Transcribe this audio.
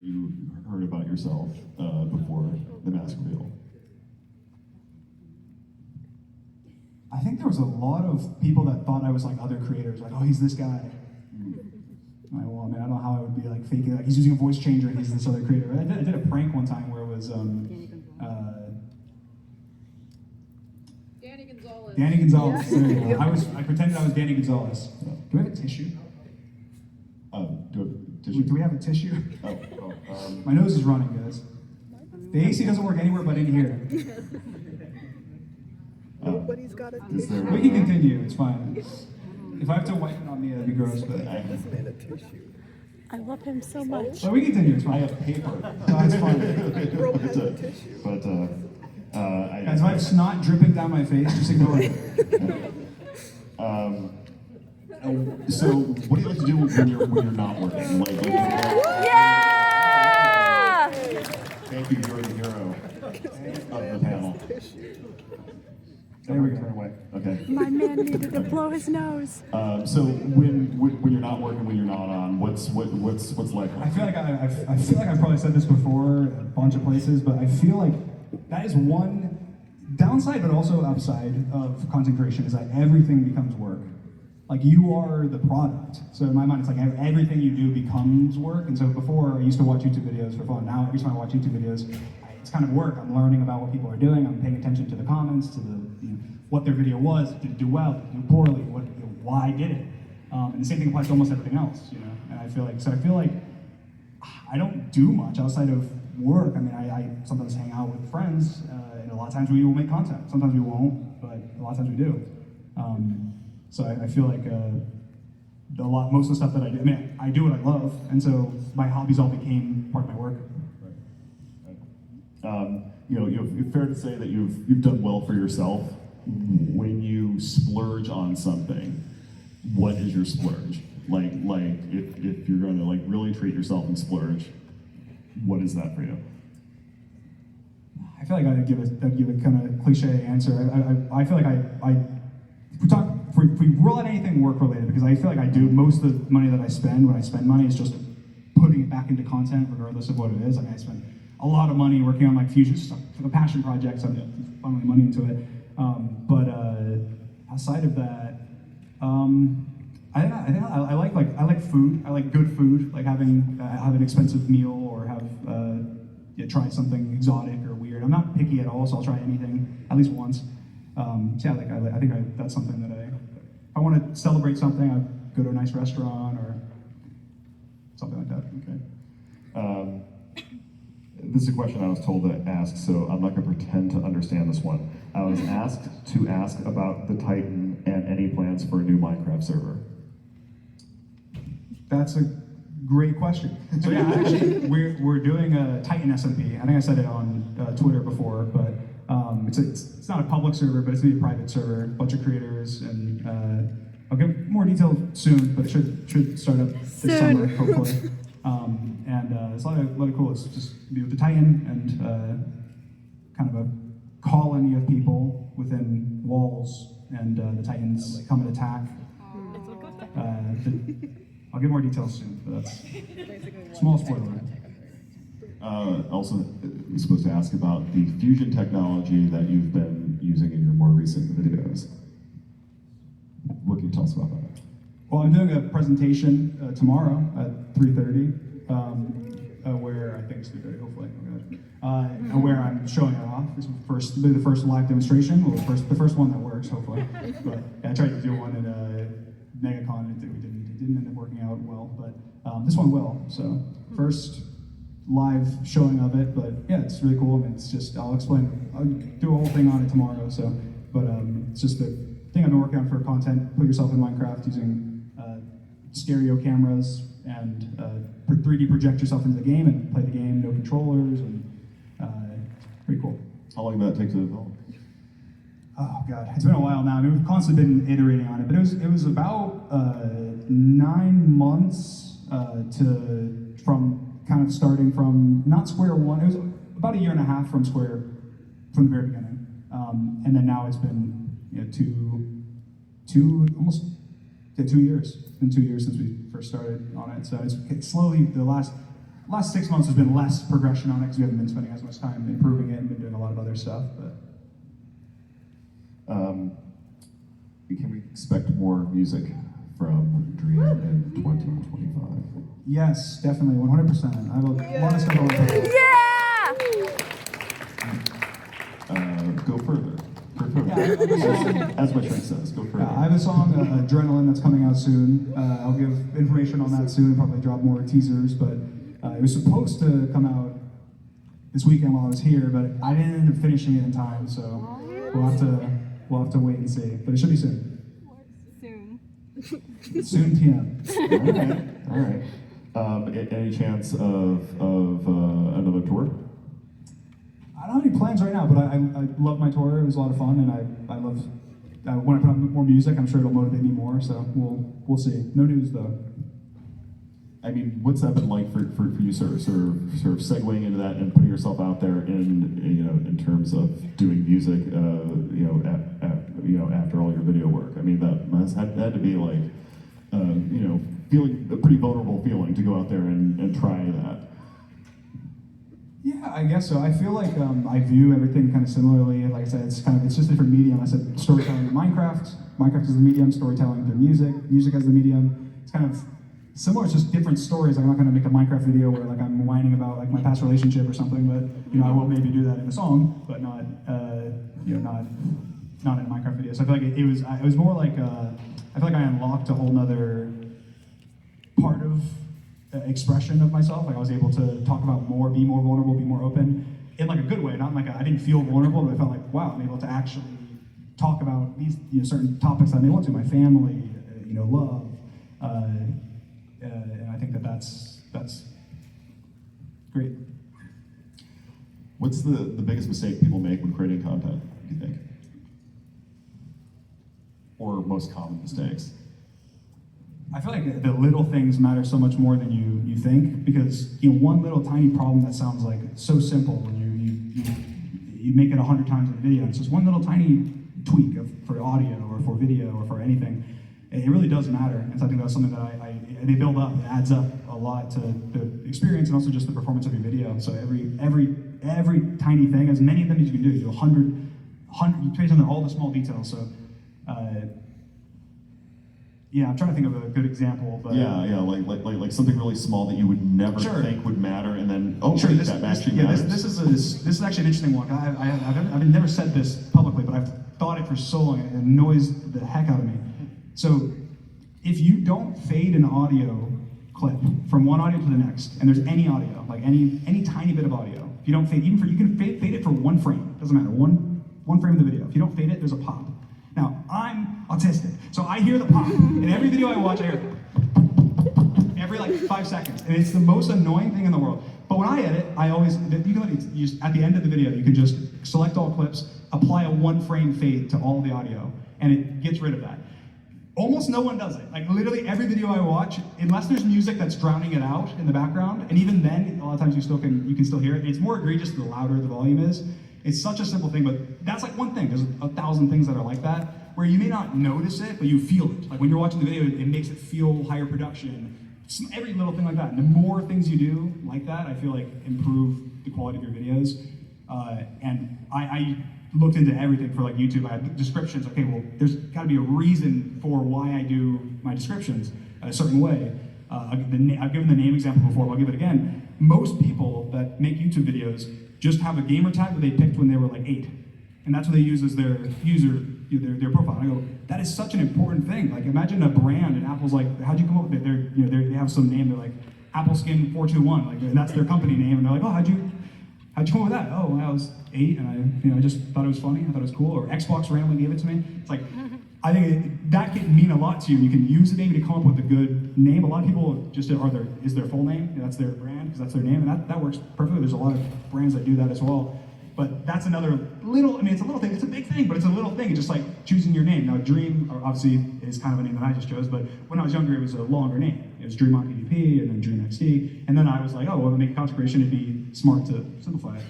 You heard about yourself before the mask reveal? I think there was a lot of people that thought I was like other creators, like, oh, he's this guy. Like, well, I mean, I don't know how I would be like faking, like he's using a voice changer and he's this other creator. I did a prank one time where it was Danny Gonzalez. Danny Gonzalez. Yeah. There you go. I pretended I was Danny Gonzalez. Do we have a tissue? Do we have a tissue? Oh, My nose is running, guys. The AC doesn't work anywhere but in here. Nobody's got a is there, We can continue, it's fine. If I have to wipe it on me, that'd be gross, but this man a tissue. I love him so much. we continue, it's I fine. have paper. No, it's fine. Bro has a tissue. But Guys, if I have snot dripping down my face, just ignore it. So, what do you like to do when you're not working? Like, Yeah! thank you, you're the hero of the panel. There we go. Turn away. Okay. My man needed to blow his nose. So when you're not working, when you're not on, what's like? I feel like I've probably said this before a bunch of places, but I feel like that is one downside, but also upside of content creation is that everything becomes work. Like you are the product. So in my mind, it's like everything you do becomes work. And so before, I used to watch YouTube videos for fun. Now every time I watch YouTube videos, it's kind of work. I'm learning about what people are doing. I'm paying attention to the comments, to the what their video was. Did it do well? Did it do poorly? Why did it? And the same thing applies to almost everything else. And I feel like I don't do much outside of work. I mean, I sometimes hang out with friends, and a lot of times we will make content. Sometimes we won't, but a lot of times we do. So I feel like most of the stuff that I do, I mean, I do what I love, and so my hobbies all became part of my work. It's fair to say that you've done well for yourself. When you splurge on something, what is your splurge? Like if you're going to like really treat yourself and splurge, what is that for you? I feel like I'd give a kind of cliche answer. I feel like if we rule out anything work related, because I feel like I do most of the money that I spend when I spend money is just putting it back into content, regardless of what it is. I mean, I spend a lot of money working on like future stuff for the passion projects. I'm funneling money into it. But aside of that, I like food. I like good food, like have an expensive meal or try something exotic or weird. I'm not picky at all, so I'll try anything at least once. I think that's something that if I want to celebrate something, I go to a nice restaurant or something like that. Okay. This is a question I was told to ask, so I'm not going to pretend to understand this one. I was asked to ask about the Titan and any plans for a new Minecraft server. That's a great question. So yeah, actually, we're doing a Titan SMP. I think I said it on Twitter before, but it's not a public server, but it's gonna be a private server. A bunch of creators, and I'll give more detail soon, but it should start up this summer, hopefully. It's a lot of cool. It's just be with the Titan and kind of a colony of people within walls, and the Titans come and attack. I'll give more details soon, but that's small spoiler. Also, I'm supposed to ask about the fusion technology that you've been using in your more recent videos. What can you tell us about that? Well, I'm doing a presentation tomorrow at 3:30, where I think it's 3:30, hopefully. Oh God. Where I'm showing it off. This will be the first live demonstration. Well, the first one that works, hopefully. But yeah, I tried to do one at MegaCon. It didn't end up working out well, but this one will. So first live showing of it, but yeah, it's really cool. I mean, I'll do a whole thing on it tomorrow. So, but it's just the thing I've been working on for content. Put yourself in Minecraft using stereo cameras and 3D project yourself into the game and play the game. No controllers, and pretty cool. How long did that take to develop? Oh God, it's been a while now. I mean, we've constantly been iterating on it, but it was about 9 months from kind of starting from not square one. It was about 1.5 years from the very beginning, and then now it's been almost 2 years. It's been 2 years since we first started on it. So it's slowly the last last 6 months has been less progression on it because we haven't been spending as much time improving it and been doing a lot of other stuff. But can we expect more music from Dream in 2025? yes, definitely, 100%. I have a lot of stuff on the plate. Go further. Yeah, As my shrink says, go further. I have a song, Adrenaline, that's coming out soon. I'll give information on that soon and probably drop more teasers, but it was supposed to come out this weekend while I was here, but I didn't end up finishing it in time, so we'll have to wait and see. But it should be soon. Soon PM. All right. Any chance of another tour? I don't have any plans right now, but I love my tour. It was a lot of fun, and I love when I put out more music. I'm sure it'll motivate me more. So we'll see. No news though. I mean, what's that been like for you, sort of segueing into that and putting yourself out there in terms of doing music, after all your video work? I mean, that had to be like, feeling a pretty vulnerable feeling to go out there and try that. Yeah, I guess so. I feel like I view everything kind of similarly. Like I said, it's just a different medium. I said storytelling in Minecraft. Minecraft is the medium. Storytelling through music. Music as the medium. It's kind of similar. It's just different stories. I'm not going to make a Minecraft video where like I'm whining about like my past relationship or something. But I will maybe do that in a song, but not in a Minecraft video. So I feel like it was more like I feel like I unlocked a whole nother part of expression of myself. Like I was able to talk about more, be more vulnerable, be more open in like a good way. Not like I didn't feel vulnerable, but I felt like, wow, I'm able to actually talk about these certain topics that I may want to, my family, love, and I think that's great. What's the biggest mistake people make when creating content, do you think? Or most common mistakes? I feel like the little things matter so much more than you think, because one little tiny problem that sounds like so simple when you make it 100 times in a video. It's just one little tiny tweak for audio or for video or for anything. It really does matter, and so I think that's something that they build up. It adds up a lot to the experience and also just the performance of your video. So every tiny thing, as many of them as you can do. You do 100. You trace on all the small details. So. Yeah, I'm trying to think of a good example, but like something really small that you would never think would matter, and then this is actually an interesting one. I've never said this publicly, but I've thought it for so long, and it annoys the heck out of me. So, if you don't fade an audio clip from one audio to the next, and there's any audio, like any tiny bit of audio, if you don't fade, you can fade it for one frame. Doesn't matter, one frame of the video. If you don't fade it, there's a pop. Now, I'm autistic, so I hear the pop. In every video I watch, I hear every like 5 seconds, and it's the most annoying thing in the world. But when I edit, I always, at the end of the video, you can just select all clips, apply a 1 frame fade to all the audio, and it gets rid of that. Almost no one does it. Like literally every video I watch, unless there's music that's drowning it out in the background, and even then, a lot of times you can still hear it. It's more egregious the louder the volume is. It's such a simple thing, but that's like one thing. There's 1,000 things that are like that, where you may not notice it, but you feel it. Like when you're watching the video, it makes it feel higher production. Every little thing like that. And the more things you do like that, I feel like improve the quality of your videos. And I looked into everything for like YouTube. I had descriptions. Okay, well, there's got to be a reason for why I do my descriptions a certain way. I've given the name example before, but I'll give it again. Most people that make YouTube videos just have a gamer tag that they picked when they were like 8. And that's what they use as their their profile. And I go, that is such an important thing. Like imagine a brand and Apple's like, how'd you come up with it? They have some name, they're like Apple Skin 421, like, and that's their company name, and they're like, oh, how'd you come up with that? Oh, when I was 8, and I just thought it was funny, I thought it was cool, or Xbox randomly gave it to me. It's like, I think that can mean a lot to you. You can use it maybe to come up with a good name. A lot of people just is their full name, that's their brand, because that's their name, and that works perfectly. There's a lot of brands that do that as well. But that's another little, it's a little thing, it's a big thing, but it's a little thing. It's just like choosing your name. Now Dream, obviously, is kind of a name that I just chose, but when I was younger, it was a longer name. It was Dream on PvP, and then Dream XD, and then I was like, oh, well, to make a content creation, it'd be smart to simplify it.